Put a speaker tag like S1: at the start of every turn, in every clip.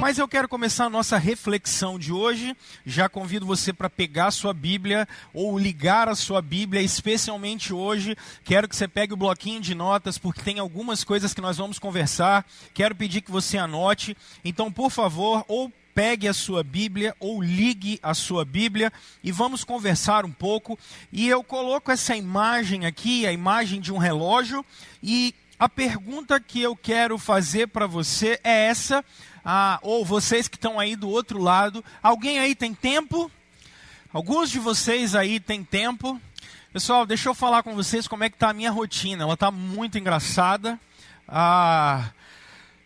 S1: Mas eu quero começar a nossa reflexão de hoje. Já convido você para pegar a sua Bíblia ou ligar a sua Bíblia, especialmente hoje. Quero que você pegue o bloquinho de notas, porque tem algumas coisas que nós vamos conversar. Quero pedir que você anote. Então, por favor, ou pegue a sua Bíblia ou ligue a sua Bíblia e vamos conversar um pouco. E eu coloco essa imagem aqui, a imagem de um relógio, e a pergunta que eu quero fazer para você é essa, ou vocês que estão aí do outro lado, alguém aí tem tempo? Alguns de vocês aí têm tempo? Pessoal, deixa eu falar com vocês como é que está a minha rotina, ela está muito engraçada.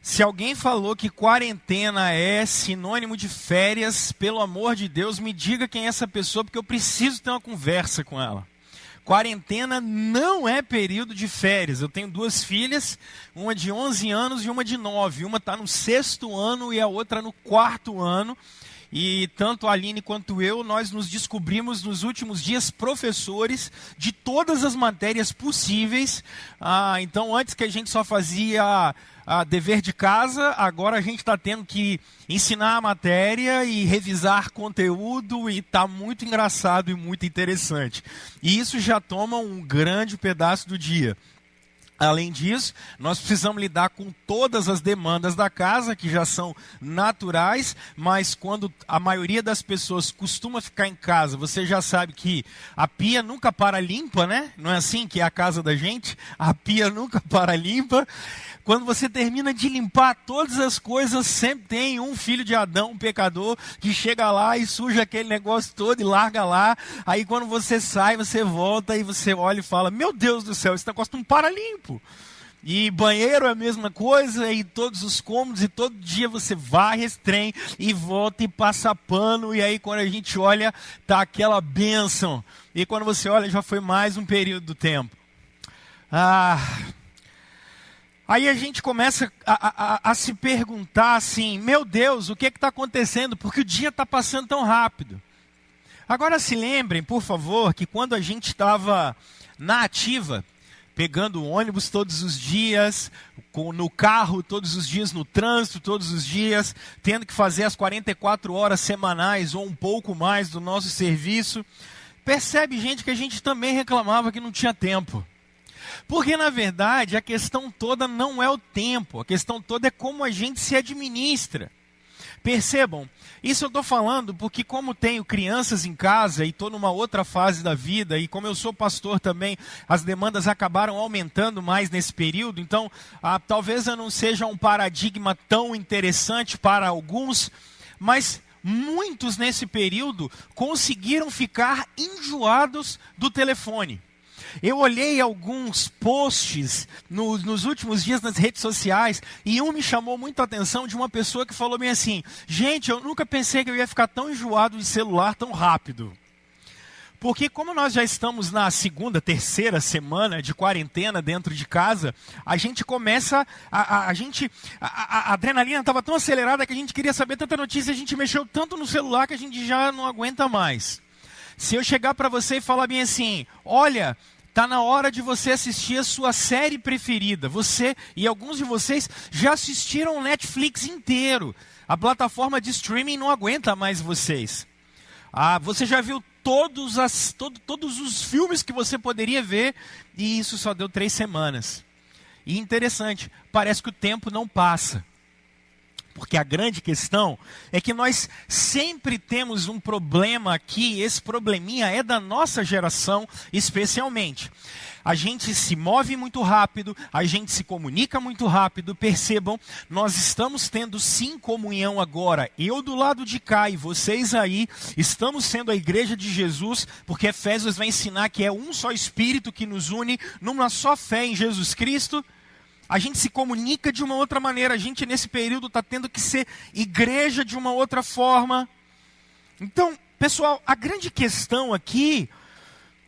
S1: Se alguém falou que quarentena é sinônimo de férias, pelo amor de Deus, me diga quem é essa pessoa, porque eu preciso ter uma conversa com ela. Quarentena não é período de férias. Eu tenho duas filhas, uma de 11 anos e uma de 9. Uma está no 6º ano e a outra no 4º ano. E tanto a Aline quanto eu, nós nos descobrimos nos últimos dias professores de todas as matérias possíveis. Então, antes que a gente só fazia dever de casa, agora a gente está tendo que ensinar a matéria e revisar conteúdo, e está muito engraçado e muito interessante. E isso já toma um grande pedaço do dia. Além disso, nós precisamos lidar com todas as demandas da casa, que já são naturais, mas quando a maioria das pessoas costuma ficar em casa, você já sabe que a pia nunca para limpa, né? Não é assim que é a casa da gente? A pia nunca para limpa. Quando você termina de limpar todas as coisas, sempre tem um filho de Adão, um pecador, que chega lá e suja aquele negócio todo e larga lá. Aí quando você sai, você volta e você olha e fala, meu Deus do céu, esse negócio não para limpo. E banheiro é a mesma coisa, e todos os cômodos, e todo dia você varre esse trem e volta e passa pano, e aí quando a gente olha, tá aquela bênção. E quando você olha, já foi mais um período do tempo. Aí a gente começa a se perguntar assim, meu Deus, o que está acontecendo? Porque o dia está passando tão rápido. Agora se lembrem, por favor, que quando a gente estava na ativa, pegando o ônibus todos os dias, no carro todos os dias, no trânsito todos os dias, tendo que fazer as 44 horas semanais ou um pouco mais do nosso serviço, percebe, gente, que a gente também reclamava que não tinha tempo. Porque, na verdade, a questão toda não é o tempo, a questão toda é como a gente se administra. Percebam, isso eu estou falando porque como tenho crianças em casa e estou numa outra fase da vida, e como eu sou pastor também, as demandas acabaram aumentando mais nesse período, então talvez eu não seja um paradigma tão interessante para alguns, mas muitos nesse período conseguiram ficar enjoados do telefone. Eu olhei alguns posts nos últimos dias nas redes sociais e um me chamou muito a atenção, de uma pessoa que falou bem assim, gente, eu nunca pensei que eu ia ficar tão enjoado de celular tão rápido. Porque como nós já estamos na 2ª, 3ª semana de quarentena dentro de casa, a gente começa, a adrenalina estava tão acelerada que a gente queria saber tanta notícia, a gente mexeu tanto no celular que a gente já não aguenta mais. Se eu chegar para você e falar bem assim, olha, está na hora de você assistir a sua série preferida. Você e alguns de vocês já assistiram o Netflix inteiro. A plataforma de streaming não aguenta mais vocês. Você já viu todos os filmes que você poderia ver, e isso só deu 3 semanas. E interessante, parece que o tempo não passa. Porque a grande questão é que nós sempre temos um problema aqui, esse probleminha é da nossa geração especialmente. A gente se move muito rápido, a gente se comunica muito rápido, percebam, nós estamos tendo sim comunhão agora, eu do lado de cá e vocês aí, estamos sendo a igreja de Jesus, porque Efésios vai ensinar que é um só Espírito que nos une, numa só fé em Jesus Cristo. A gente se comunica de uma outra maneira. A gente nesse período está tendo que ser igreja de uma outra forma. Então, pessoal, a grande questão aqui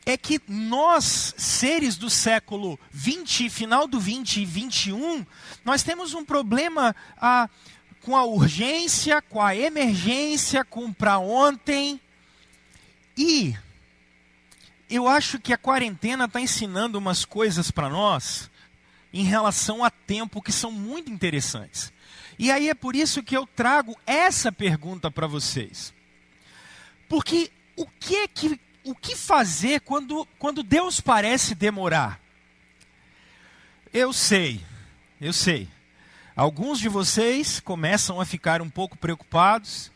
S1: é que nós, seres do século 20, final do 20 e 21, nós temos um problema com a urgência, com a emergência, com para ontem. E eu acho que a quarentena está ensinando umas coisas para nós em relação a tempo que são muito interessantes. E aí é por isso que eu trago essa pergunta para vocês. Porque o que fazer quando Deus parece demorar? Eu sei. Alguns de vocês começam a ficar um pouco preocupados.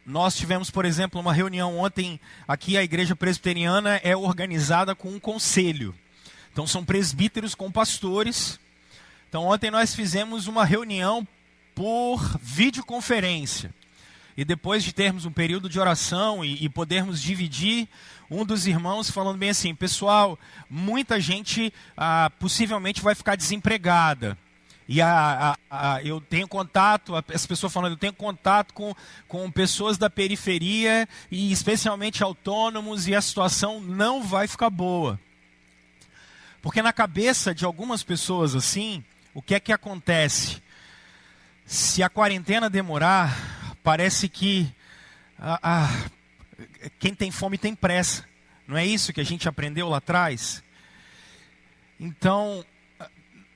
S1: Nós tivemos, por exemplo, uma reunião ontem. Aqui a igreja presbiteriana é organizada com um conselho. Então são presbíteros com pastores. Então ontem nós fizemos uma reunião por videoconferência. E depois de termos um período de oração e podermos dividir, um dos irmãos falando bem assim: pessoal, muita gente possivelmente vai ficar desempregada. E eu tenho contato, as pessoas falando, eu tenho contato com pessoas da periferia e especialmente autônomos, e a situação não vai ficar boa. Porque na cabeça de algumas pessoas assim, o que é que acontece? Se a quarentena demorar, parece que quem tem fome tem pressa. Não é isso que a gente aprendeu lá atrás? Então,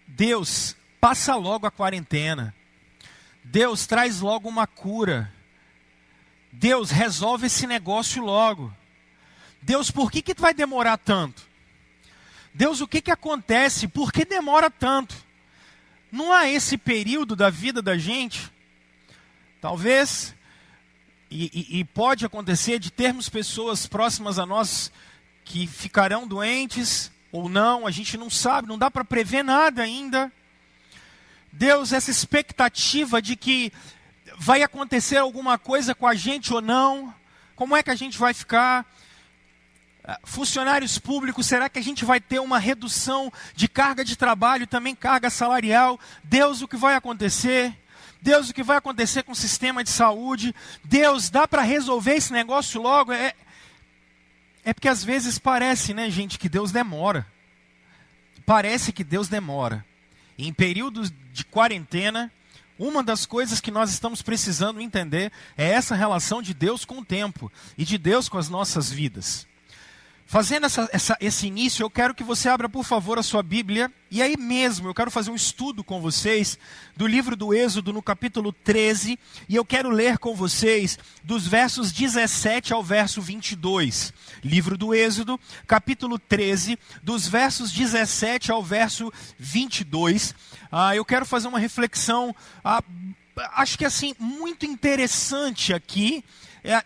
S1: Deus, passa logo a quarentena. Deus, traz logo uma cura. Deus, resolve esse negócio logo. Deus, por que vai demorar tanto? Deus, o que acontece? Por que demora tanto? Não há esse período da vida da gente, talvez, e pode acontecer de termos pessoas próximas a nós que ficarão doentes ou não, a gente não sabe, não dá para prever nada ainda. Deus, essa expectativa de que vai acontecer alguma coisa com a gente ou não, como é que a gente vai ficar? Funcionários públicos, será que a gente vai ter uma redução de carga de trabalho, também carga salarial? Deus, o que vai acontecer? Deus, o que vai acontecer com o sistema de saúde? Deus, dá para resolver esse negócio logo? É porque às vezes parece, né, gente, que Deus demora. Parece que Deus demora. E em períodos de quarentena, uma das coisas que nós estamos precisando entender é essa relação de Deus com o tempo e de Deus com as nossas vidas. Fazendo esse início, eu quero que você abra, por favor, a sua Bíblia. E aí mesmo, eu quero fazer um estudo com vocês do livro do Êxodo, no capítulo 13. E eu quero ler com vocês dos versos 17 ao verso 22. Livro do Êxodo, capítulo 13, dos versos 17 ao verso 22. Eu quero fazer uma reflexão, acho que assim, muito interessante aqui.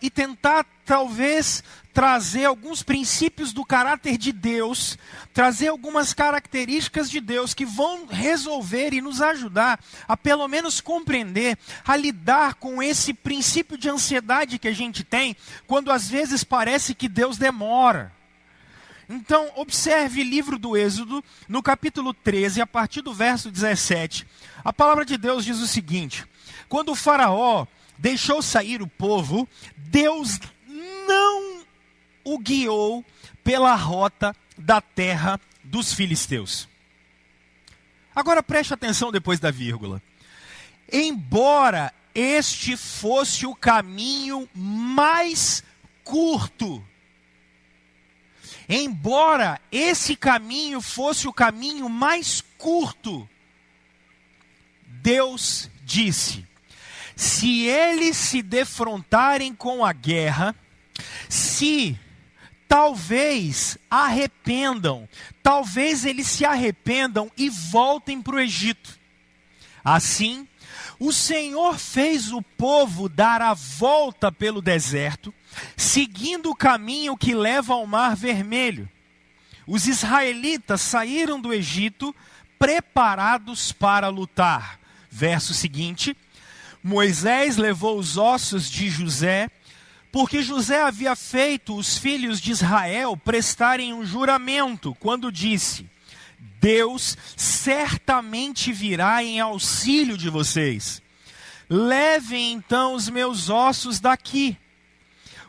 S1: E tentar, talvez, trazer alguns princípios do caráter de Deus, trazer algumas características de Deus que vão resolver e nos ajudar a pelo menos compreender, a lidar com esse princípio de ansiedade que a gente tem, quando às vezes parece que Deus demora. Então, observe o livro do Êxodo, no capítulo 13, a partir do verso 17. A palavra de Deus diz o seguinte: quando o faraó deixou sair o povo, Deus não o guiou pela rota da terra dos filisteus. Agora preste atenção depois da vírgula. Embora este fosse o caminho mais curto. Embora esse caminho fosse o caminho mais curto, Deus disse: se eles se defrontarem com a guerra, se talvez eles se arrependam e voltem para o Egito. Assim, o Senhor fez o povo dar a volta pelo deserto, seguindo o caminho que leva ao Mar Vermelho. Os israelitas saíram do Egito preparados para lutar. Verso seguinte: Moisés levou os ossos de José, porque José havia feito os filhos de Israel prestarem um juramento, quando disse: Deus certamente virá em auxílio de vocês. Levem então os meus ossos daqui.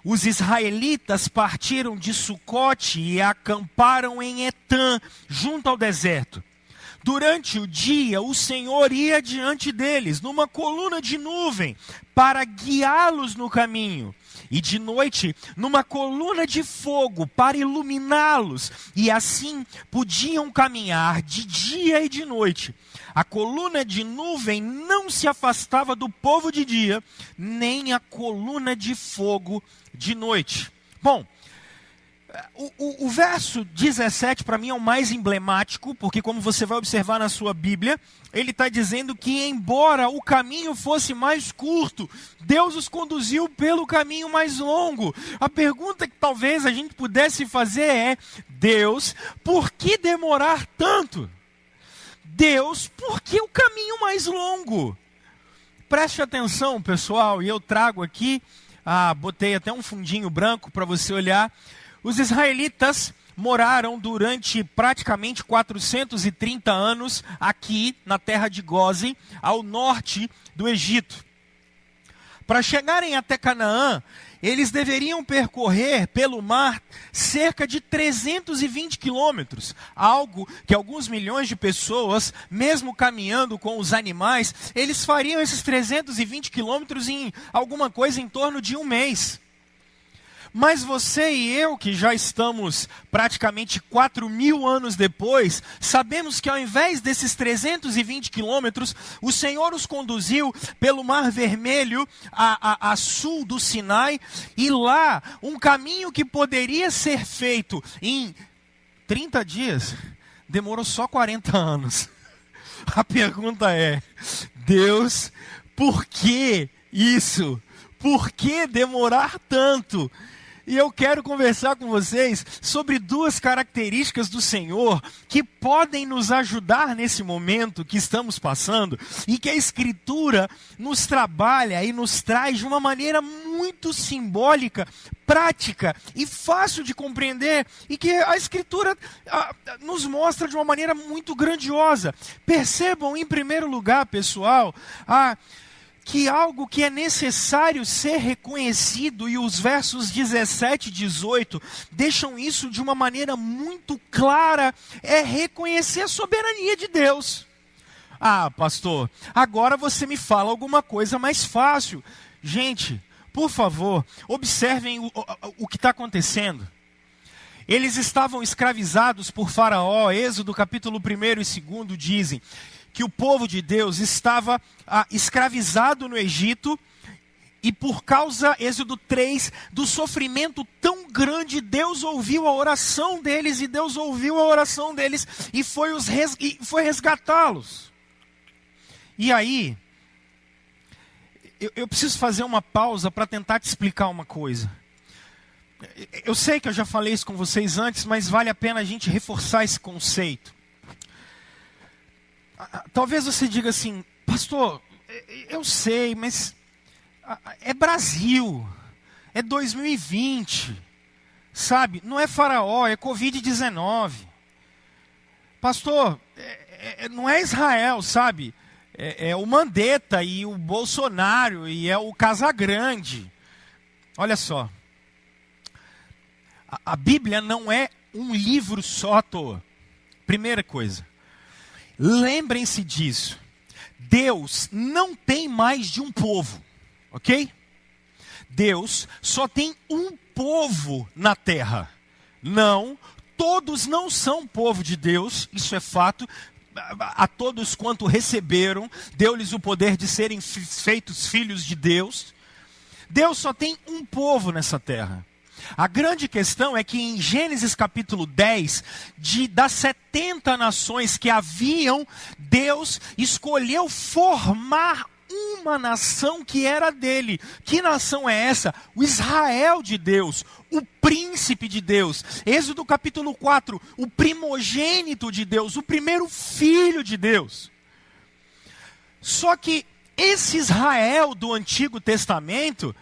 S1: Os israelitas partiram de Sucote e acamparam em Etã, junto ao deserto. Durante o dia, o Senhor ia diante deles, numa coluna de nuvem, para guiá-los no caminho. E de noite, numa coluna de fogo, para iluminá-los. E assim podiam caminhar de dia e de noite. A coluna de nuvem não se afastava do povo de dia, nem a coluna de fogo de noite. Bom, o verso 17 para mim é o mais emblemático, porque como você vai observar na sua Bíblia, ele está dizendo que embora o caminho fosse mais curto, Deus os conduziu pelo caminho mais longo. A pergunta que talvez a gente pudesse fazer é: Deus, por que demorar tanto? Deus, por que o caminho mais longo? Preste atenção, pessoal, e eu trago aqui, botei até um fundinho branco para você olhar. Os israelitas moraram durante praticamente 430 anos aqui na terra de Gósen, ao norte do Egito. Para chegarem até Canaã, eles deveriam percorrer pelo mar cerca de 320 quilômetros, algo que alguns milhões de pessoas, mesmo caminhando com os animais, eles fariam esses 320 quilômetros em alguma coisa em torno de um mês. Mas você e eu, que já estamos praticamente 4.000 anos depois, sabemos que ao invés desses 320 quilômetros, o Senhor os conduziu pelo Mar Vermelho a sul do Sinai, e lá, um caminho que poderia ser feito em 30 dias, demorou só 40 anos. A pergunta é: Deus, por que isso? Por que demorar tanto? E eu quero conversar com vocês sobre duas características do Senhor que podem nos ajudar nesse momento que estamos passando e que a Escritura nos trabalha e nos traz de uma maneira muito simbólica, prática e fácil de compreender, e que a Escritura nos mostra de uma maneira muito grandiosa. Percebam, em primeiro lugar, pessoal, que algo que é necessário ser reconhecido, e os versos 17 e 18 deixam isso de uma maneira muito clara, é reconhecer a soberania de Deus. Pastor, agora você me fala alguma coisa mais fácil. Gente, por favor, observem o que está acontecendo. Eles estavam escravizados por Faraó. Êxodo capítulo 1 e 2 dizem que o povo de Deus estava escravizado no Egito, e por causa, Êxodo 3, do sofrimento tão grande, Deus ouviu a oração deles, e foi resgatá-los. E aí, eu preciso fazer uma pausa para tentar te explicar uma coisa. Eu sei que eu já falei isso com vocês antes, mas vale a pena a gente reforçar esse conceito. Talvez você diga assim: pastor, eu sei, mas é Brasil, é 2020, sabe? Não é Faraó, é Covid-19. Pastor, não é Israel, sabe? É o Mandetta e o Bolsonaro e é o Casagrande. Olha só, a Bíblia não é um livro só à toa. Primeira coisa, lembrem-se disso. Deus não tem mais de um povo, ok? Deus só tem um povo na terra. Não, todos não são povo de Deus, isso é fato. A todos quanto receberam, deu-lhes o poder de serem feitos filhos de Deus. Deus só tem um povo nessa terra. A grande questão é que em Gênesis capítulo 10, das 70 nações que haviam, Deus escolheu formar uma nação que era dele. Que nação é essa? O Israel de Deus, o príncipe de Deus. Êxodo capítulo 4, o primogênito de Deus, o primeiro filho de Deus. Só que esse Israel do Antigo Testamento,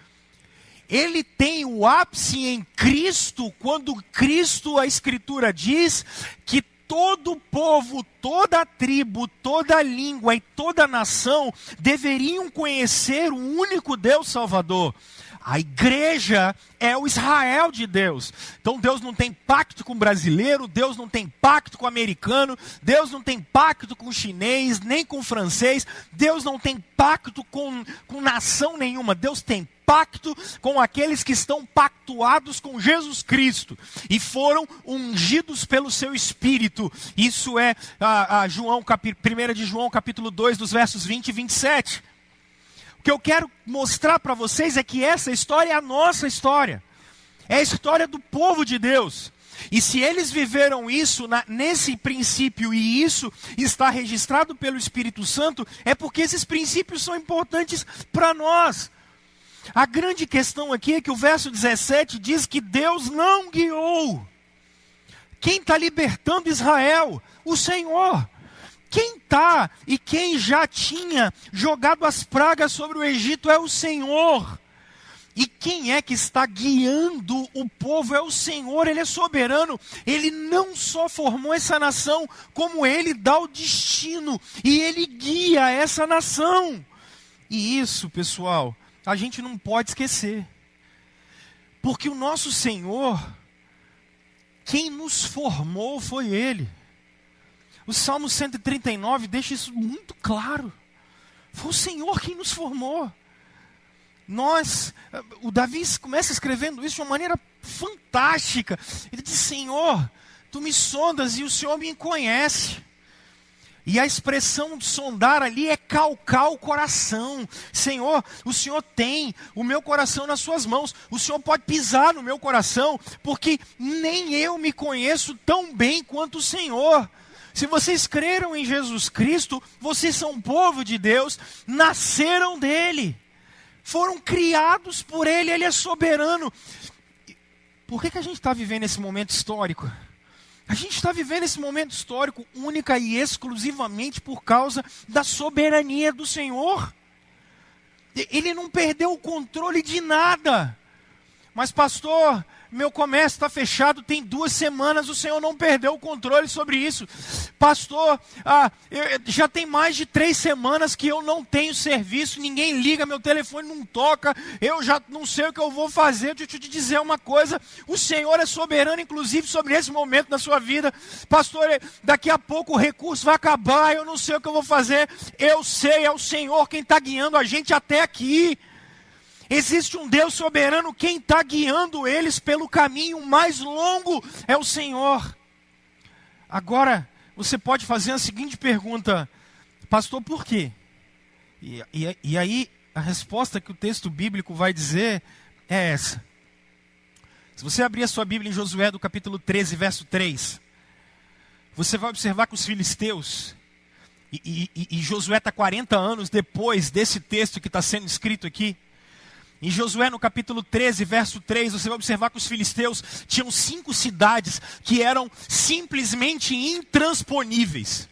S1: ele tem o ápice em Cristo, quando Cristo, a Escritura diz, que todo povo, toda tribo, toda língua e toda nação deveriam conhecer o único Deus Salvador. A igreja é o Israel de Deus. Então Deus não tem pacto com o brasileiro, Deus não tem pacto com o americano, Deus não tem pacto com o chinês, nem com o francês, Deus não tem pacto com nação nenhuma, Deus tem pacto com aqueles que estão pactuados com Jesus Cristo e foram ungidos pelo seu Espírito. Isso é 1 de João capítulo 2, dos versos 20 e 27. O que eu quero mostrar para vocês é que essa história é a nossa história. É a história do povo de Deus. E se eles viveram isso nesse princípio e isso está registrado pelo Espírito Santo, é porque esses princípios são importantes para nós. A grande questão aqui é que o verso 17 diz que Deus não guiou. Quem está libertando Israel? O Senhor. Quem está e quem já tinha jogado as pragas sobre o Egito é o Senhor. E quem é que está guiando o povo? É o Senhor, Ele é soberano. Ele não só formou essa nação, como Ele dá o destino. E Ele guia essa nação. E isso, pessoal, a gente não pode esquecer. Porque o nosso Senhor, quem nos formou foi Ele. O Salmo 139 deixa isso muito claro. Foi o Senhor quem nos formou. O Davi começa escrevendo isso de uma maneira fantástica. Ele diz: Senhor, Tu me sondas e o Senhor me conhece. E a expressão de sondar ali é calcar o coração. Senhor, o Senhor tem o meu coração nas suas mãos. O Senhor pode pisar no meu coração, porque nem eu me conheço tão bem quanto o Senhor. Se vocês creram em Jesus Cristo, vocês são povo de Deus, nasceram dele. Foram criados por Ele, Ele é soberano. Por que a gente está vivendo esse momento histórico? A gente está vivendo esse momento histórico única e exclusivamente por causa da soberania do Senhor. Ele não perdeu o controle de nada. Mas pastor, meu comércio está fechado, tem 2 semanas, o Senhor não perdeu o controle sobre isso. Pastor, já tem mais de 3 semanas que eu não tenho serviço, ninguém liga, meu telefone não toca, eu já não sei o que eu vou fazer. Deixa eu te dizer uma coisa, o Senhor é soberano, inclusive, sobre esse momento da sua vida. Pastor, daqui a pouco o recurso vai acabar, eu não sei o que eu vou fazer. Eu sei, é o Senhor quem está guiando a gente até aqui. Existe um Deus soberano, quem está guiando eles pelo caminho mais longo é o Senhor. Agora, você pode fazer a seguinte pergunta: pastor, por quê? E aí, a resposta que o texto bíblico vai dizer é essa. Se você abrir a sua Bíblia em Josué, do capítulo 13, verso 3, você vai observar que os filisteus, e Josué está 40 anos depois desse texto que está sendo escrito aqui. Em Josué, no capítulo 13, verso 3, você vai observar que os filisteus tinham 5 cidades que eram simplesmente intransponíveis.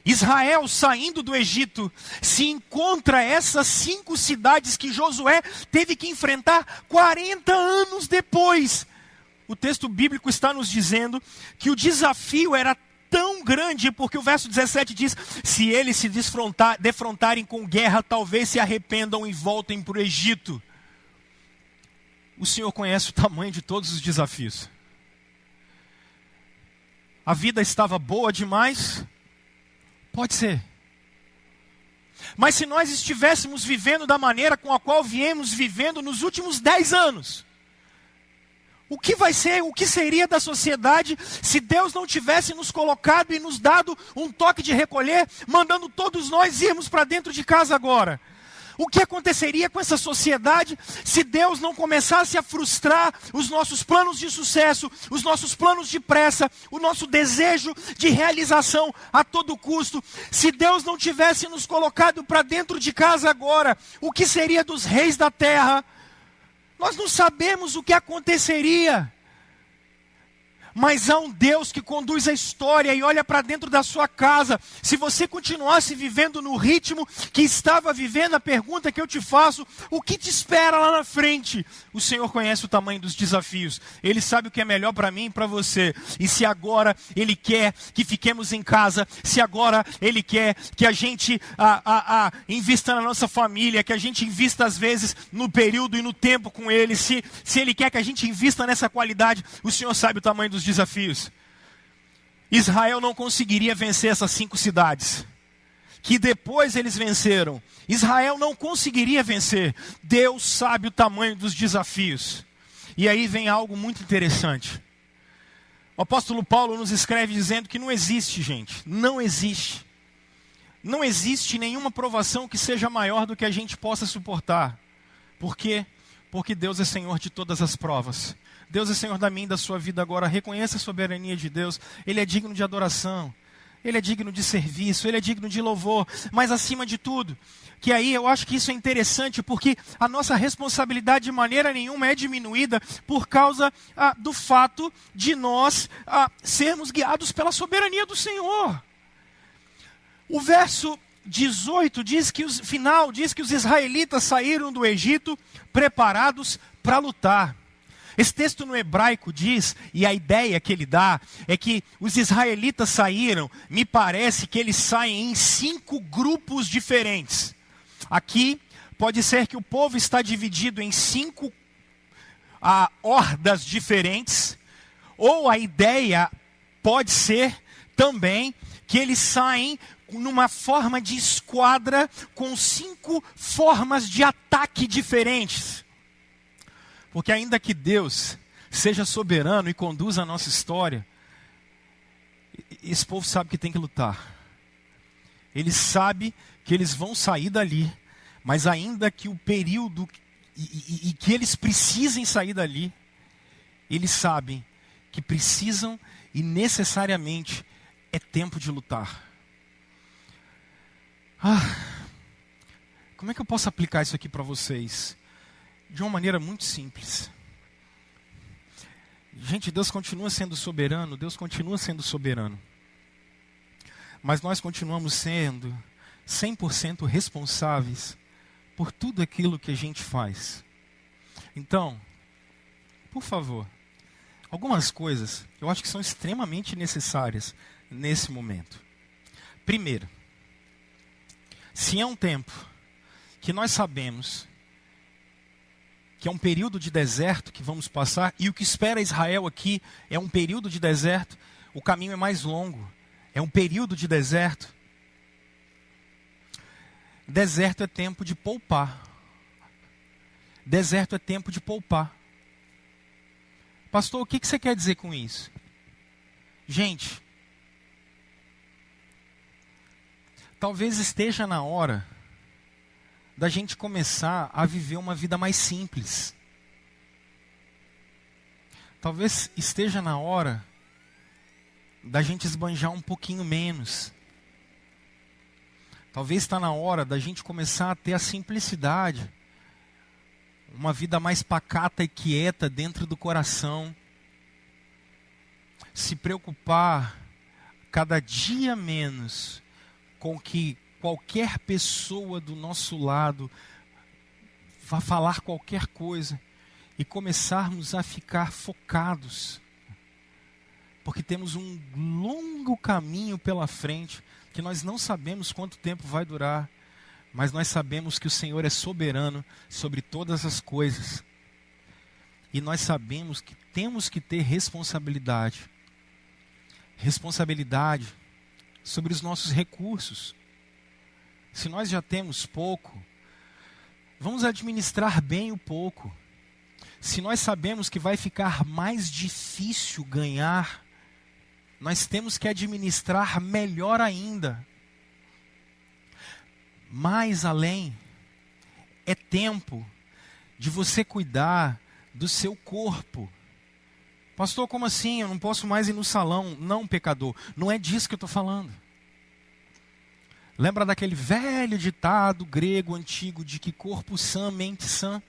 S1: Israel, saindo do Egito, se encontra essas 5 cidades que Josué teve que enfrentar 40 anos depois. O texto bíblico está nos dizendo que o desafio era tão grande, porque o verso 17 diz: se eles se defrontarem com guerra, talvez se arrependam e voltem para o Egito. O Senhor conhece o tamanho de todos os desafios. A vida estava boa demais? Pode ser. Mas se nós estivéssemos vivendo da maneira com a qual viemos vivendo nos últimos 10 anos, o que seria da sociedade se Deus não tivesse nos colocado e nos dado um toque de recolher, mandando todos nós irmos para dentro de casa agora? O que aconteceria com essa sociedade se Deus não começasse a frustrar os nossos planos de sucesso, os nossos planos de pressa, o nosso desejo de realização a todo custo? Se Deus não tivesse nos colocado para dentro de casa agora, o que seria dos reis da terra? Nós não sabemos o que aconteceria. Mas há um Deus que conduz a história e olha para dentro da sua casa. Se você continuasse vivendo no ritmo que estava vivendo, a pergunta que eu te faço: o que te espera lá na frente? O Senhor conhece o tamanho dos desafios. Ele sabe o que é melhor para mim e para você. E se agora Ele quer que fiquemos em casa, se agora Ele quer que a gente invista na nossa família, que a gente invista às vezes no período e no tempo com Ele, se Ele quer que a gente invista nessa qualidade, o Senhor sabe o tamanho dos desafios. Israel não conseguiria vencer essas 5 cidades, que depois eles venceram. Israel não conseguiria vencer. Deus sabe o tamanho dos desafios. E aí vem algo muito interessante. O apóstolo Paulo nos escreve dizendo que não existe, gente, não existe. Não existe nenhuma provação que seja maior do que a gente possa suportar. Por quê? Porque Deus é Senhor de todas as provas. Deus é Senhor da minha e da sua vida agora. Reconheça a soberania de Deus. Ele é digno de adoração. Ele é digno de serviço. Ele é digno de louvor. Mas acima de tudo, que aí eu acho que isso é interessante, porque a nossa responsabilidade de maneira nenhuma é diminuída por causa do fato de nós sermos guiados pela soberania do Senhor. O verso 18 diz que os israelitas saíram do Egito preparados para lutar. Esse texto no hebraico diz, e a ideia que ele dá, é que os israelitas saíram, me parece que eles saem em 5 grupos diferentes. Aqui, pode ser que o povo está dividido em 5 hordas diferentes, ou a ideia pode ser também que eles saem numa forma de esquadra com 5 formas de ataque diferentes. Porque ainda que Deus seja soberano e conduza a nossa história, esse povo sabe que tem que lutar. Ele sabe que eles vão sair dali, mas ainda que o período e que eles precisem sair dali, eles sabem que precisam e necessariamente é tempo de lutar. Como é que eu posso aplicar isso aqui para vocês? De uma maneira muito simples. Gente, Deus continua sendo soberano, Deus continua sendo soberano. Mas nós continuamos sendo 100% responsáveis por tudo aquilo que a gente faz. Então, por favor, algumas coisas eu acho que são extremamente necessárias nesse momento. Primeiro, se é um tempo que nós sabemos que é um período de deserto que vamos passar, e o que espera Israel aqui é um período de deserto, o caminho é mais longo, é um período de deserto. Deserto é tempo de poupar. Deserto é tempo de poupar. Pastor, o que você quer dizer com isso? Gente, talvez esteja na hora da gente começar a viver uma vida mais simples. Talvez esteja na hora da gente esbanjar um pouquinho menos. Talvez está na hora da gente começar a ter a simplicidade, uma vida mais pacata e quieta dentro do coração. Se preocupar cada dia menos com que qualquer pessoa do nosso lado vá falar qualquer coisa e começarmos a ficar focados, porque temos um longo caminho pela frente que nós não sabemos quanto tempo vai durar, mas nós sabemos que o Senhor é soberano sobre todas as coisas e nós sabemos que temos que ter responsabilidade sobre os nossos recursos. Se nós já temos pouco, vamos administrar bem o pouco. Se nós sabemos que vai ficar mais difícil ganhar, nós temos que administrar melhor ainda. Mais além, é tempo de você cuidar do seu corpo. Pastor, como assim? Eu não posso mais ir no salão. Não, pecador, não é disso que eu estou falando. Lembra daquele velho ditado grego antigo de que corpo sã, mente sã?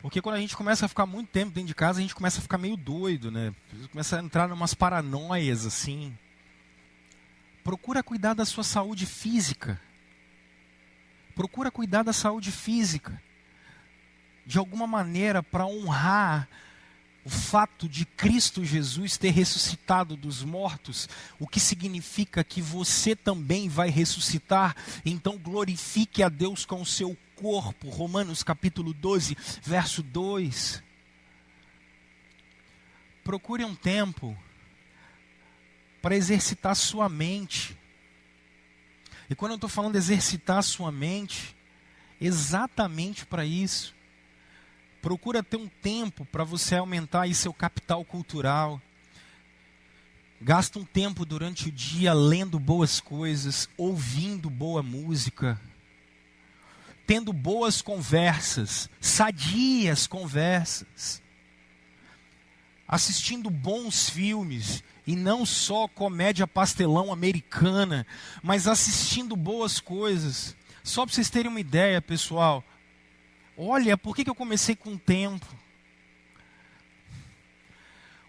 S1: Porque quando a gente começa a ficar muito tempo dentro de casa, a gente começa a ficar meio doido, né? Começa a entrar em umas paranoias, assim. Procura cuidar da sua saúde física. Procura cuidar da saúde física. De alguma maneira, para honrar o fato de Cristo Jesus ter ressuscitado dos mortos, o que significa que você também vai ressuscitar. Então glorifique a Deus com o seu corpo. Romanos capítulo 12, verso 2. Procure um tempo para exercitar sua mente. E quando eu estou falando de exercitar sua mente, exatamente para isso. Procura ter um tempo para você aumentar aí seu capital cultural. Gasta um tempo durante o dia lendo boas coisas, ouvindo boa música, tendo boas conversas, sadias conversas, assistindo bons filmes, e não só comédia pastelão americana, mas assistindo boas coisas. Só para vocês terem uma ideia, pessoal. Olha, por que eu comecei com o tempo?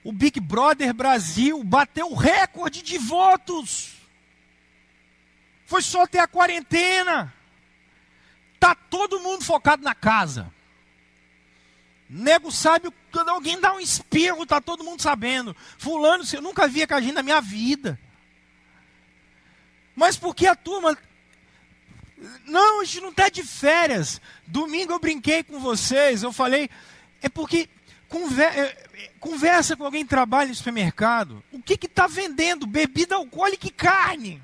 S1: O Big Brother Brasil bateu o recorde de votos. Foi só até a quarentena. Tá todo mundo focado na casa. Nego sabe, quando alguém dá um espirro, tá todo mundo sabendo. Fulano, eu nunca vi a agenda na minha vida. Mas porque a turma... Não, a gente não está de férias. Domingo eu brinquei com vocês, eu falei, é porque conversa com alguém que trabalha no supermercado. O que está vendendo? Bebida alcoólica e carne.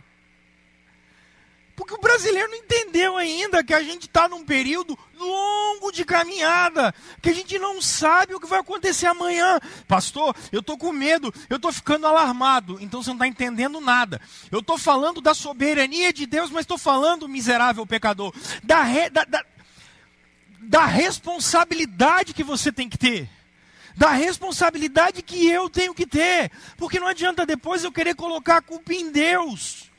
S1: Porque o brasileiro não entendeu ainda que a gente está num período longo de caminhada, que a gente não sabe o que vai acontecer amanhã. Pastor, eu estou com medo, eu estou ficando alarmado. Então você não está entendendo nada. Eu estou falando da soberania de Deus, mas estou falando, miserável pecador, da responsabilidade que você tem que ter. Da responsabilidade que eu tenho que ter. Porque não adianta depois eu querer colocar a culpa em Deus.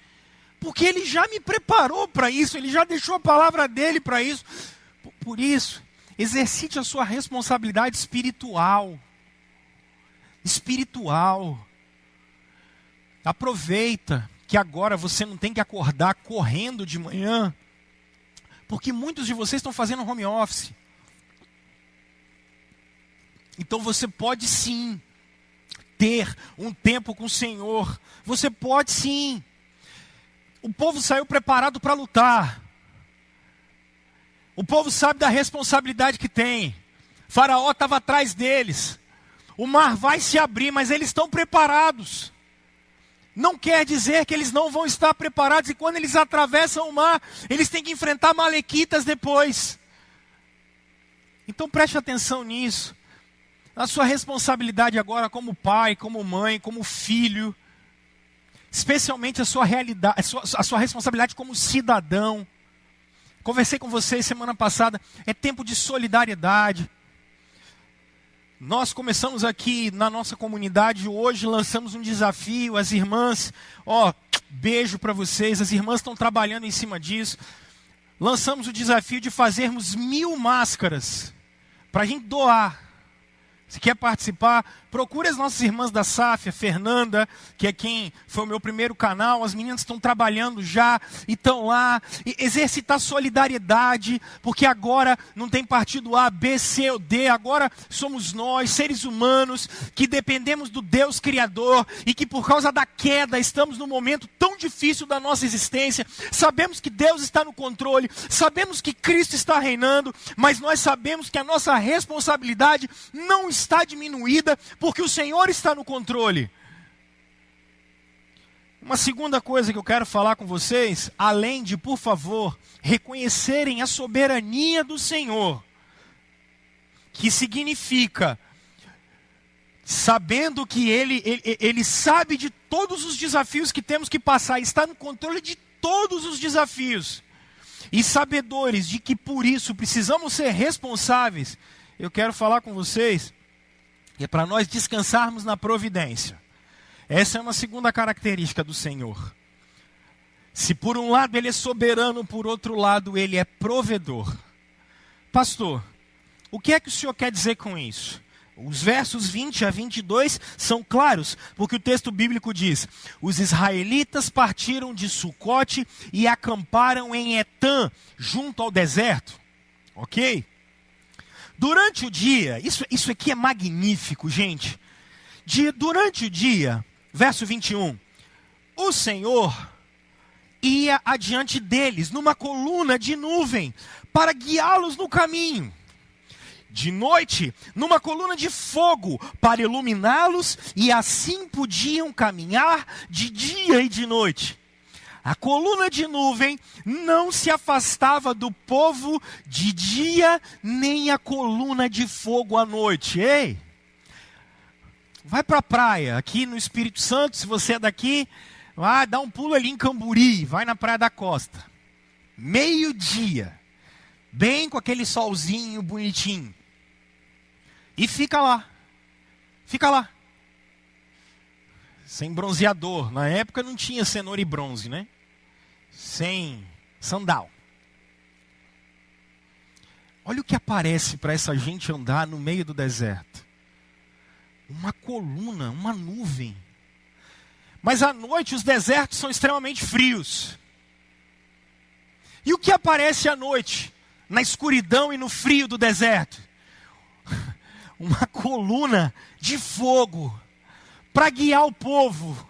S1: Porque Ele já me preparou para isso, Ele já deixou a palavra dEle para isso. Por isso, exercite a sua responsabilidade espiritual. Espiritual. Aproveita que agora você não tem que acordar correndo de manhã, porque muitos de vocês estão fazendo home office. Então você pode sim ter um tempo com o Senhor. Você pode sim. O povo saiu preparado para lutar. O povo sabe da responsabilidade que tem. Faraó estava atrás deles. O mar vai se abrir, mas eles estão preparados. Não quer dizer que eles não vão estar preparados. E quando eles atravessam o mar, eles têm que enfrentar malequitas depois. Então preste atenção nisso. A sua responsabilidade agora como pai, como mãe, como filho. Especialmente a sua realidade, a sua responsabilidade como cidadão. Conversei com vocês semana passada, é tempo de solidariedade. Nós começamos aqui na nossa comunidade, hoje lançamos um desafio, as irmãs, beijo para vocês, as irmãs estão trabalhando em cima disso. Lançamos o desafio de fazermos 1000 máscaras, para a gente doar. Se quer participar, procure as nossas irmãs da SAF, a Fernanda, que é quem foi o meu primeiro canal. As meninas estão trabalhando já e estão lá. E exercitar solidariedade, porque agora não tem partido A, B, C ou D. Agora somos nós, seres humanos, que dependemos do Deus Criador e que por causa da queda estamos num momento tão difícil da nossa existência. Sabemos que Deus está no controle, sabemos que Cristo está reinando, mas nós sabemos que a nossa responsabilidade não está diminuída, porque o Senhor está no controle. Uma segunda coisa que eu quero falar com vocês, além de, por favor, reconhecerem a soberania do Senhor, que significa, sabendo que Ele sabe de todos os desafios que temos que passar, está no controle de todos os desafios, e sabedores de que por isso precisamos ser responsáveis, eu quero falar com vocês, que é para nós descansarmos na providência. Essa é uma segunda característica do Senhor. Se por um lado Ele é soberano, por outro lado Ele é provedor. Pastor, O que é que o Senhor quer dizer com isso? Os versos 20 a 22 são claros, porque o texto bíblico diz: os israelitas partiram de Sucote e acamparam em Etã, junto ao deserto. Ok? Durante o dia, isso aqui é magnífico, gente. Durante o dia, verso 21, o Senhor ia adiante deles, numa coluna de nuvem, para guiá-los no caminho. De noite, numa coluna de fogo, para iluminá-los, e assim podiam caminhar de dia e de noite. A coluna de nuvem não se afastava do povo de dia, nem a coluna de fogo à noite. Ei, vai para a praia, aqui no Espírito Santo, se você é daqui, vai dar um pulo ali em Camburi, vai na Praia da Costa. Meio-dia, bem com aquele solzinho bonitinho. E fica lá, sem bronzeador. Na época não tinha cenoura e bronze, né? Sem sandal. Olha o que aparece para essa gente andar no meio do deserto. Uma coluna, uma nuvem. Mas à noite os desertos são extremamente frios. E o que aparece à noite, na escuridão e no frio do deserto? Uma coluna de fogo para guiar o povo.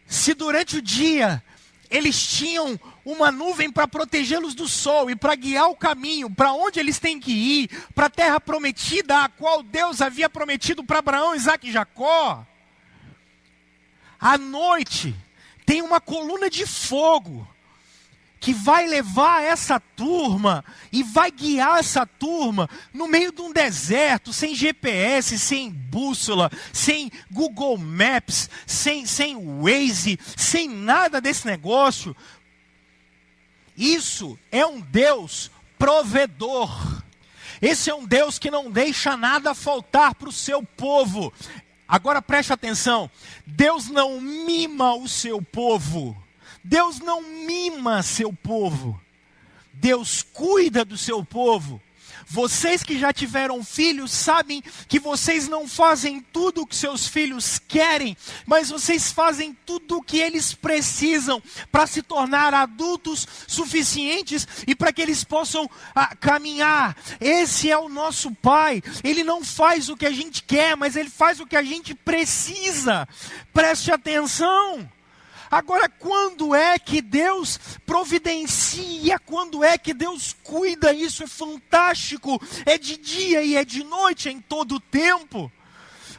S1: Se durante o dia eles tinham uma nuvem para protegê-los do sol e para guiar o caminho para onde eles têm que ir, para a terra prometida, a qual Deus havia prometido para Abraão, Isaque e Jacó, à noite tem uma coluna de fogo que vai levar essa turma e vai guiar essa turma no meio de um deserto, sem GPS, sem bússola, sem Google Maps, sem Waze, sem nada desse negócio. Isso é um Deus provedor. Esse é um Deus que não deixa nada faltar para o seu povo. Agora preste atenção, Deus não mima o seu povo. Deus não mima seu povo. Deus cuida do seu povo. Vocês que já tiveram filhos sabem que vocês não fazem tudo o que seus filhos querem, mas vocês fazem tudo o que eles precisam para se tornar adultos suficientes e para que eles possam caminhar. Esse é o nosso Pai. Ele não faz o que a gente quer, mas Ele faz o que a gente precisa. Preste atenção. Agora, quando é que Deus providencia? Quando é que Deus cuida? Isso é fantástico. É de dia e é de noite, em todo o tempo.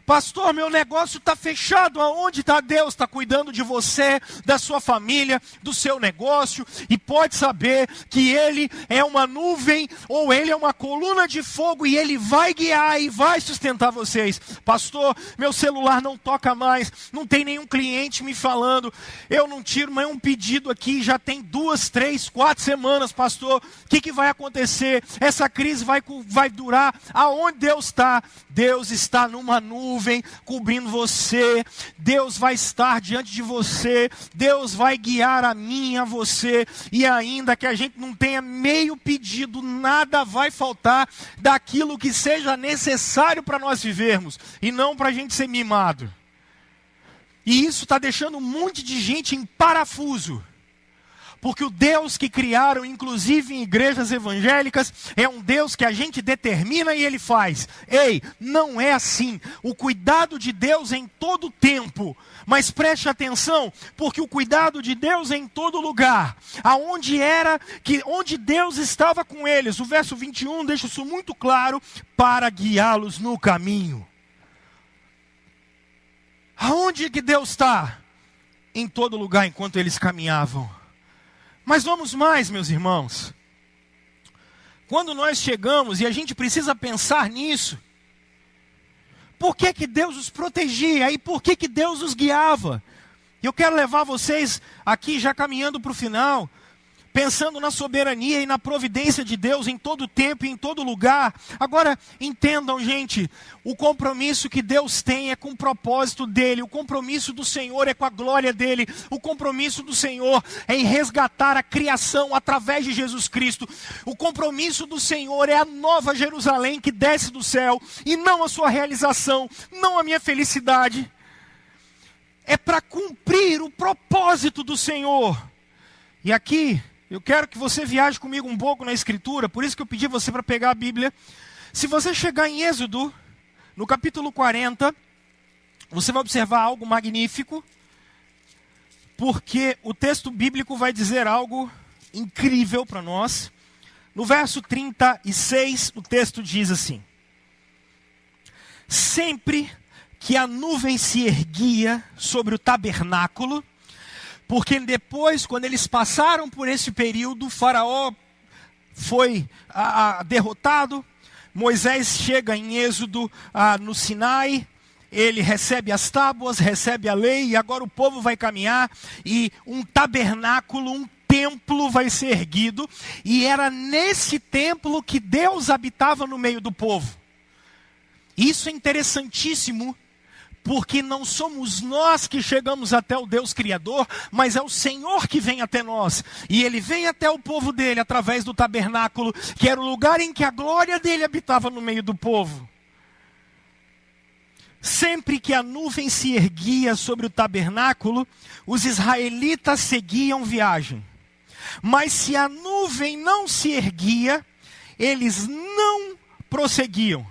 S1: Pastor, meu negócio está fechado. Aonde está Deus? Está cuidando de você, da sua família, do seu negócio. E pode saber que Ele é uma nuvem ou Ele é uma coluna de fogo e Ele vai guiar e vai sustentar vocês. Pastor, meu celular não toca mais. Não tem nenhum cliente me falando. Eu não tiro nenhum pedido aqui. Já tem 2, 3, 4 semanas, pastor. O que vai acontecer? Essa crise vai durar. Aonde Deus está? Deus está numa nuvem cobrindo você. Deus vai estar diante de você. Deus vai guiar a mim e a você. E ainda que a gente não tenha meio pedido, nada vai faltar daquilo que seja necessário para nós vivermos. E não para a gente ser mimado. E isso está deixando um monte de gente em parafuso. Porque o Deus que criaram, inclusive em igrejas evangélicas, é um Deus que a gente determina e Ele faz. Ei, não é assim. O cuidado de Deus é em todo tempo. Mas preste atenção, porque o cuidado de Deus é em todo lugar. Onde Deus estava com eles. O verso 21 deixa isso muito claro, para guiá-los no caminho. Aonde que Deus está? Em todo lugar enquanto eles caminhavam. Mas vamos mais, meus irmãos. Quando nós chegamos, e a gente precisa pensar nisso, por que Deus os protegia e por que Deus os guiava? Eu quero levar vocês aqui, já caminhando para o final, pensando na soberania e na providência de Deus em todo tempo e em todo lugar. Agora, entendam, gente, o compromisso que Deus tem é com o propósito dele, o compromisso do Senhor é com a glória dele, o compromisso do Senhor é em resgatar a criação através de Jesus Cristo. O compromisso do Senhor é a nova Jerusalém que desce do céu, e não a sua realização, não a minha felicidade. É para cumprir o propósito do Senhor. E aqui, eu quero que você viaje comigo um pouco na Escritura, por isso que eu pedi você para pegar a Bíblia. Se você chegar em Êxodo, no capítulo 40, você vai observar algo magnífico, porque o texto bíblico vai dizer algo incrível para nós. No verso 36, o texto diz assim: sempre que a nuvem se erguia sobre o tabernáculo, porque depois, quando eles passaram por esse período, o faraó foi derrotado. Moisés chega em Êxodo no Sinai, ele recebe as tábuas, recebe a lei, e agora o povo vai caminhar, e um tabernáculo, um templo vai ser erguido, e era nesse templo que Deus habitava no meio do povo. Isso é interessantíssimo, porque não somos nós que chegamos até o Deus Criador, mas é o Senhor que vem até nós. E Ele vem até o povo dele através do tabernáculo, que era o lugar em que a glória dele habitava no meio do povo. Sempre que a nuvem se erguia sobre o tabernáculo, os israelitas seguiam viagem. Mas se a nuvem não se erguia, eles não prosseguiam.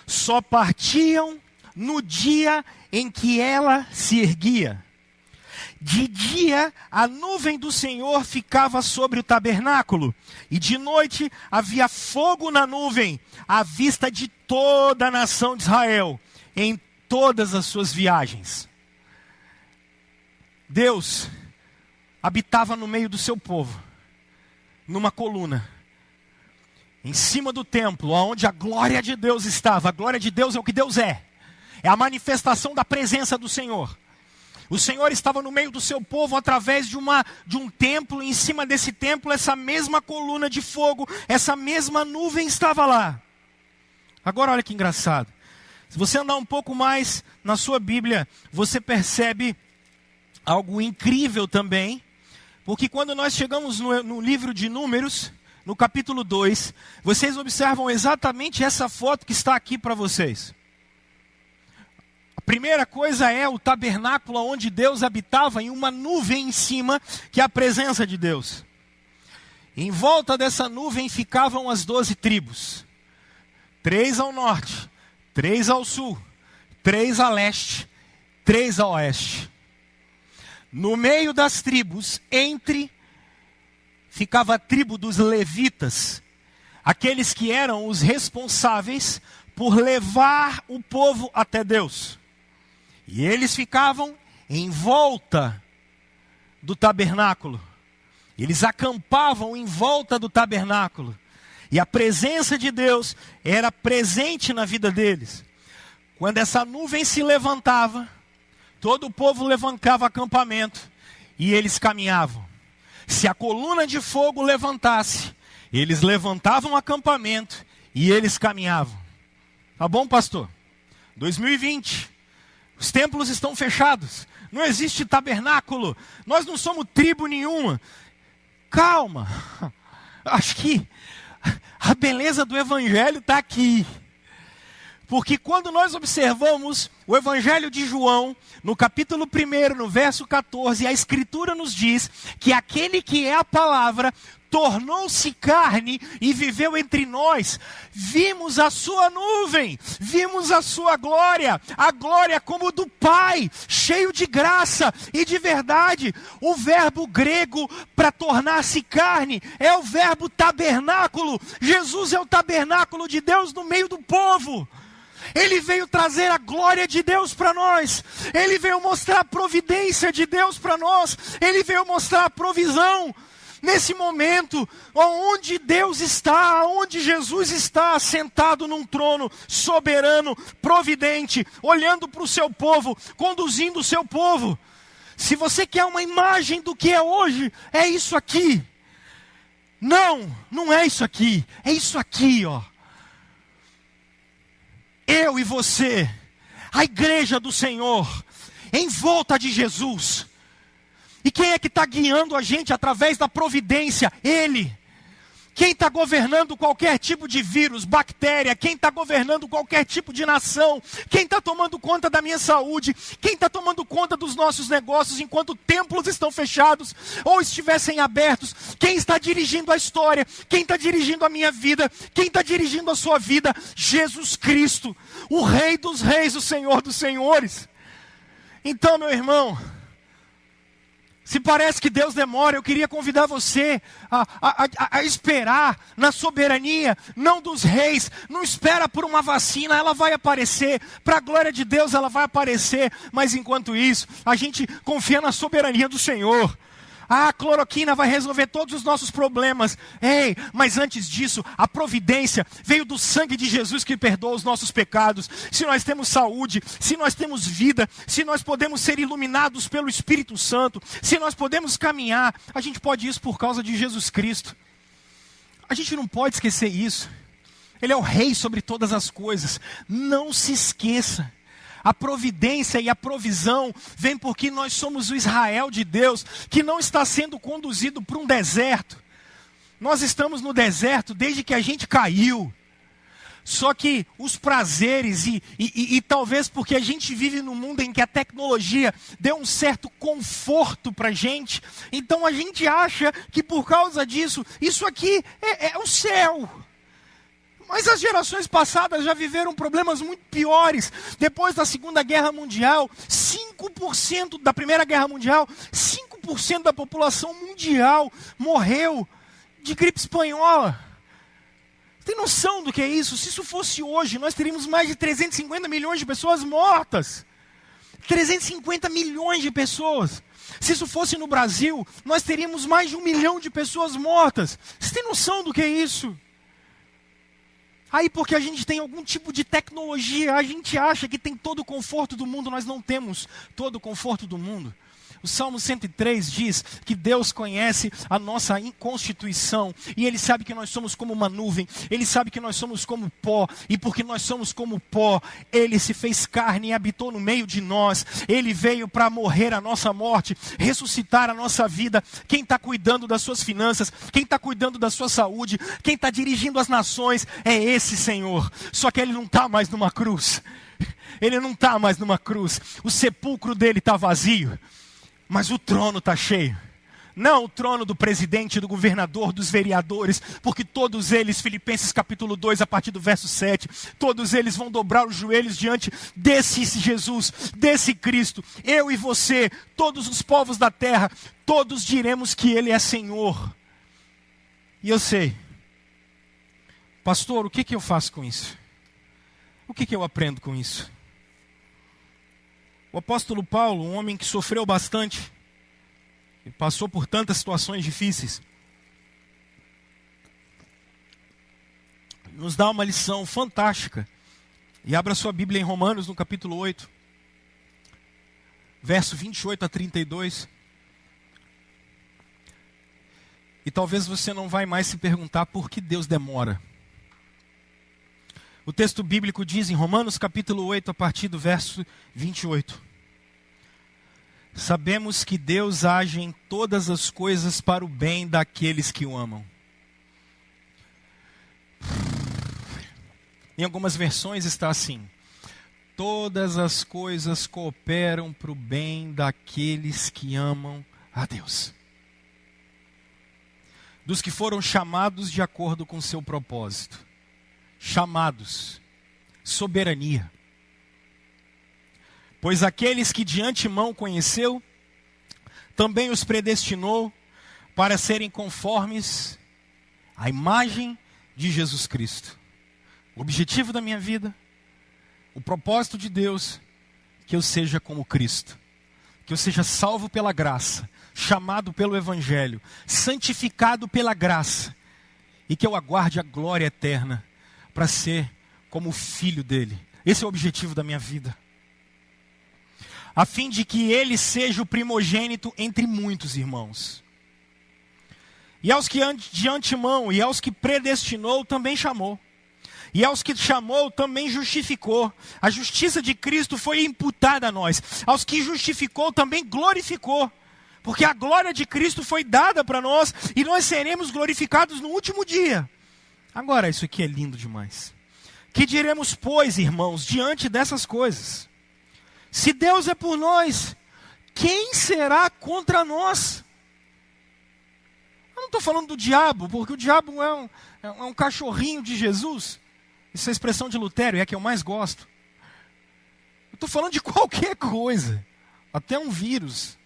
S1: Só partiam no dia em que ela se erguia. De dia, a nuvem do Senhor ficava sobre o tabernáculo, e de noite havia fogo na nuvem, à vista de toda a nação de Israel, em todas as suas viagens. Deus habitava no meio do seu povo, numa coluna, em cima do templo, onde a glória de Deus estava. A glória de Deus é o que Deus é a manifestação da presença do Senhor. O Senhor estava no meio do seu povo através de um templo, e em cima desse templo, essa mesma coluna de fogo, essa mesma nuvem estava lá. Agora olha que engraçado. Se você andar um pouco mais na sua Bíblia, você percebe algo incrível também, porque quando nós chegamos no livro de Números, no capítulo 2, vocês observam exatamente essa foto que está aqui para vocês. A primeira coisa é o tabernáculo onde Deus habitava, em uma nuvem em cima, que é a presença de Deus. Em volta dessa nuvem ficavam as 12 tribos. 3 ao norte, 3 ao sul, 3 a leste, 3 a oeste. No meio das tribos, ficava a tribo dos levitas, aqueles que eram os responsáveis por levar o povo até Deus. E eles ficavam em volta do tabernáculo. Eles acampavam em volta do tabernáculo. E a presença de Deus era presente na vida deles. Quando essa nuvem se levantava, todo o povo levantava acampamento e eles caminhavam. Se a coluna de fogo levantasse, eles levantavam o acampamento e eles caminhavam. Tá bom, pastor? 2020, os templos estão fechados, não existe tabernáculo, nós não somos tribo nenhuma. Calma, acho que a beleza do Evangelho está aqui. Porque quando nós observamos o Evangelho de João, no capítulo 1, no verso 14, a Escritura nos diz que aquele que é a palavra tornou-se carne e viveu entre nós. Vimos a sua nuvem, vimos a sua glória, a glória como do Pai, cheio de graça e de verdade. O verbo grego para tornar-se carne é o verbo tabernáculo. Jesus é o tabernáculo de Deus no meio do povo. Ele veio trazer a glória de Deus para nós. Ele veio mostrar a providência de Deus para nós. Ele veio mostrar a provisão. Nesse momento, onde Deus está, onde Jesus está, sentado num trono soberano, providente, olhando para o seu povo, conduzindo o seu povo. Se você quer uma imagem do que é hoje, é isso aqui. Não, não é isso aqui. É isso aqui, ó. Eu e você, a igreja do Senhor, em volta de Jesus. E quem é que está guiando a gente através da providência? Ele. Quem está governando qualquer tipo de vírus, bactéria, quem está governando qualquer tipo de nação, quem está tomando conta da minha saúde, quem está tomando conta dos nossos negócios enquanto templos estão fechados ou estivessem abertos, quem está dirigindo a história, quem está dirigindo a minha vida, quem está dirigindo a sua vida? Jesus Cristo, o Rei dos Reis, o Senhor dos Senhores. Então, meu irmão, se parece que Deus demora, eu queria convidar você a esperar na soberania, não dos reis. Não espera por uma vacina, ela vai aparecer. Para a glória de Deus ela vai aparecer. Mas enquanto isso, a gente confia na soberania do Senhor. A cloroquina vai resolver todos os nossos problemas. Ei, mas antes disso, a providência veio do sangue de Jesus que perdoa os nossos pecados. Se nós temos saúde, se nós temos vida, se nós podemos ser iluminados pelo Espírito Santo, se nós podemos caminhar, a gente pode isso por causa de Jesus Cristo. A gente não pode esquecer isso. Ele é o Rei sobre todas as coisas. Não se esqueça. A providência e a provisão vem porque nós somos o Israel de Deus, que não está sendo conduzido para um deserto. Nós estamos no deserto desde que a gente caiu. Só que os prazeres e talvez porque a gente vive num mundo em que a tecnologia deu um certo conforto para a gente, então a gente acha que por causa disso, isso aqui é o céu. Mas as gerações passadas já viveram problemas muito piores. Depois da Segunda Guerra Mundial, 5% da Primeira Guerra Mundial, 5% da população mundial morreu de gripe espanhola. Tem noção do que é isso? Se isso fosse hoje, nós teríamos mais de 350 milhões de pessoas mortas. 350 milhões de pessoas. Se isso fosse no Brasil, nós teríamos mais de 1 milhão de pessoas mortas. Você tem noção do que é isso? Aí porque a gente tem algum tipo de tecnologia, a gente acha que tem todo o conforto do mundo, nós não temos todo o conforto do mundo. O Salmo 103 diz que Deus conhece a nossa constituição e Ele sabe que nós somos como uma nuvem, Ele sabe que nós somos como pó, e porque nós somos como pó, Ele se fez carne e habitou no meio de nós. Ele veio para morrer a nossa morte, ressuscitar a nossa vida. Quem está cuidando das suas finanças, quem está cuidando da sua saúde, quem está dirigindo as nações é esse Senhor. Só que Ele não está mais numa cruz, Ele não está mais numa cruz, o sepulcro dele está vazio. Mas o trono está cheio. Não o trono do presidente, do governador, dos vereadores, porque todos eles, Filipenses capítulo 2, a partir do verso 7, todos eles vão dobrar os joelhos diante desse Jesus, desse Cristo. Eu e você, todos os povos da terra, todos diremos que Ele é Senhor. E eu sei, pastor, o que eu faço com isso? O que eu aprendo com isso? O apóstolo Paulo, um homem que sofreu bastante, e passou por tantas situações difíceis, nos dá uma lição fantástica. E abra sua Bíblia em Romanos, no capítulo 8, verso 28 a 32. E talvez você não vai mais se perguntar por que Deus demora. O texto bíblico diz em Romanos capítulo 8, a partir do verso 28. Sabemos que Deus age em todas as coisas para o bem daqueles que o amam. Em algumas versões está assim: todas as coisas cooperam para o bem daqueles que amam a Deus, dos que foram chamados de acordo com seu propósito. Chamados, soberania. Pois aqueles que de antemão conheceu, também os predestinou para serem conformes à imagem de Jesus Cristo. O objetivo da minha vida, o propósito de Deus, que eu seja como Cristo. Que eu seja salvo pela graça, chamado pelo Evangelho, santificado pela graça, e que eu aguarde a glória eterna para ser como filho dele. Esse é o objetivo da minha vida. A fim de que ele seja o primogênito entre muitos irmãos. E aos que de antemão, e aos que predestinou, também chamou. E aos que chamou, também justificou. A justiça de Cristo foi imputada a nós. Aos que justificou, também glorificou. Porque a glória de Cristo foi dada para nós, e nós seremos glorificados no último dia. Agora, isso aqui é lindo demais. Que diremos, pois, irmãos, diante dessas coisas? Se Deus é por nós, quem será contra nós? Eu não estou falando do diabo, porque o diabo é um cachorrinho de Jesus. Essa é a expressão de Lutero, e é a que eu mais gosto. Eu estou falando de qualquer coisa, até um vírus.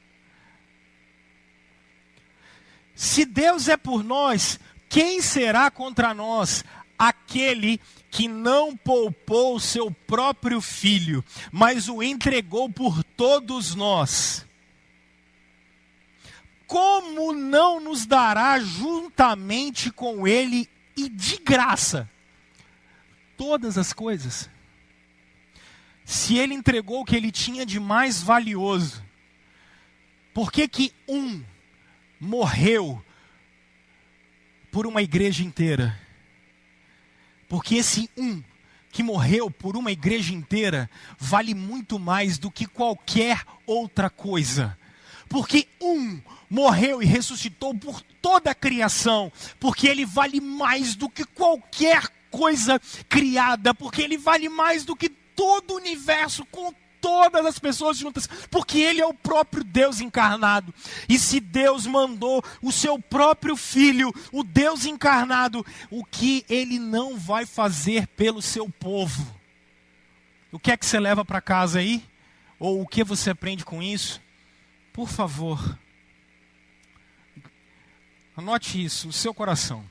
S1: Se Deus é por nós, quem será contra nós? Aquele que não poupou o seu próprio filho, mas o entregou por todos nós. Como não nos dará juntamente com ele e de graça todas as coisas? Se ele entregou o que ele tinha de mais valioso, por que que um morreu por uma igreja inteira? Porque esse um que morreu por uma igreja inteira vale muito mais do que qualquer outra coisa. Porque um morreu e ressuscitou por toda a criação. Porque ele vale mais do que qualquer coisa criada. Porque ele vale mais do que todo o universo com todas as pessoas juntas, porque ele é o próprio Deus encarnado. E se Deus mandou o seu próprio filho, o Deus encarnado, o que ele não vai fazer pelo seu povo? O que é que você leva para casa aí? Ou o que você aprende com isso? Por favor, anote isso no seu coração.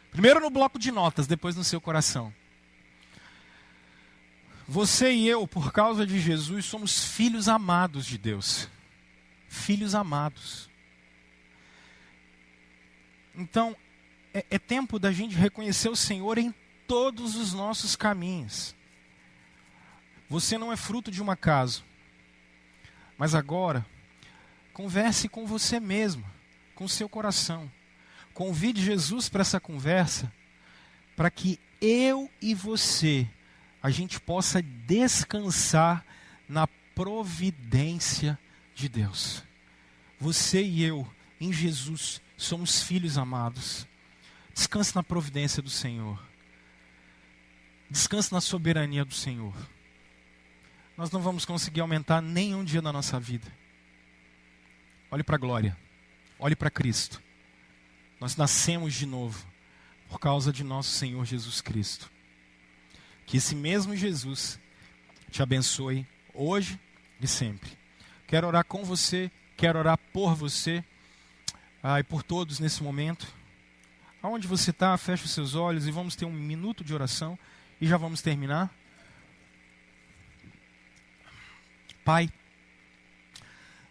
S1: Primeiro no bloco de notas, depois no seu coração. Você e eu, por causa de Jesus, somos filhos amados de Deus. Filhos amados. Então, é tempo da gente reconhecer o Senhor em todos os nossos caminhos. Você não é fruto de um acaso. Mas agora, converse com você mesmo, com o seu coração. Convide Jesus para essa conversa, para que eu e você a gente possa descansar na providência de Deus. Você e eu, em Jesus, somos filhos amados. Descanse na providência do Senhor. Descanse na soberania do Senhor. Nós não vamos conseguir aumentar nenhum dia na nossa vida. Olhe para a glória. Olhe para Cristo. Nós nascemos de novo por causa de nosso Senhor Jesus Cristo. Que esse mesmo Jesus te abençoe hoje e sempre. Quero orar com você, quero orar por você e por todos nesse momento. Aonde você está, feche os seus olhos e vamos ter um minuto de oração e já vamos terminar. Pai,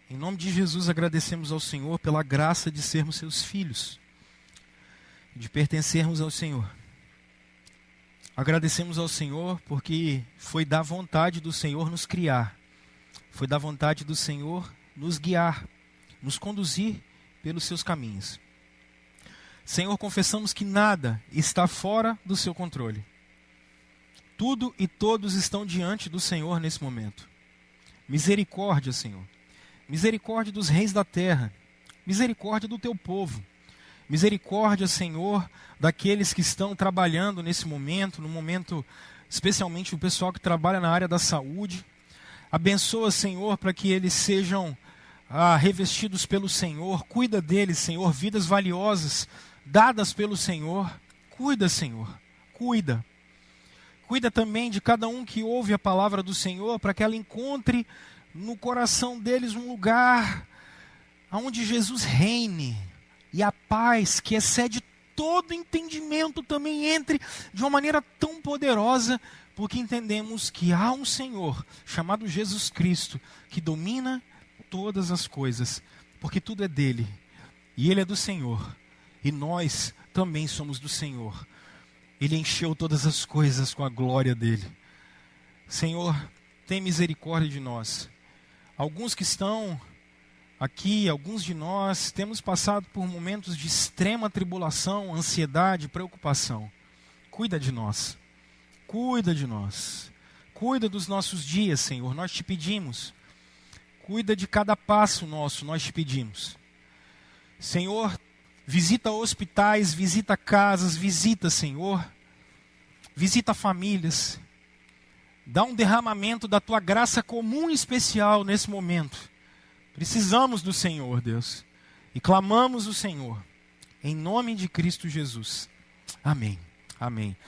S1: em nome de Jesus agradecemos ao Senhor pela graça de sermos seus filhos, de pertencermos ao Senhor. Agradecemos ao Senhor porque foi da vontade do Senhor nos criar. Foi da vontade do Senhor nos guiar, nos conduzir pelos seus caminhos. Senhor, confessamos que nada está fora do seu controle. Tudo e todos estão diante do Senhor nesse momento. Misericórdia, Senhor. Misericórdia dos reis da terra. Misericórdia do teu povo. Misericórdia, Senhor, daqueles que estão trabalhando nesse momento, no momento, especialmente o pessoal que trabalha na área da saúde. Abençoa, Senhor, para que eles sejam revestidos pelo Senhor. Cuida deles, Senhor, vidas valiosas, dadas pelo Senhor. Cuida, Senhor, cuida. Cuida também de cada um que ouve a palavra do Senhor, para que ela encontre no coração deles um lugar onde Jesus reine. E a paz que excede todo entendimento também entre de uma maneira tão poderosa, porque entendemos que há um Senhor chamado Jesus Cristo, que domina todas as coisas, porque tudo é dele, e ele é do Senhor, e nós também somos do Senhor. Ele encheu todas as coisas com a glória dele. Senhor, tem misericórdia de nós. Alguns que estão aqui, alguns de nós, temos passado por momentos de extrema tribulação, ansiedade, preocupação. Cuida de nós. Cuida de nós. Cuida dos nossos dias, Senhor, nós te pedimos. Cuida de cada passo nosso, nós te pedimos. Senhor, visita hospitais, visita casas, visita, Senhor. Visita famílias. Dá um derramamento da tua graça comum e especial nesse momento. Precisamos do Senhor, Deus. E clamamos o Senhor. Em nome de Cristo Jesus. Amém. Amém.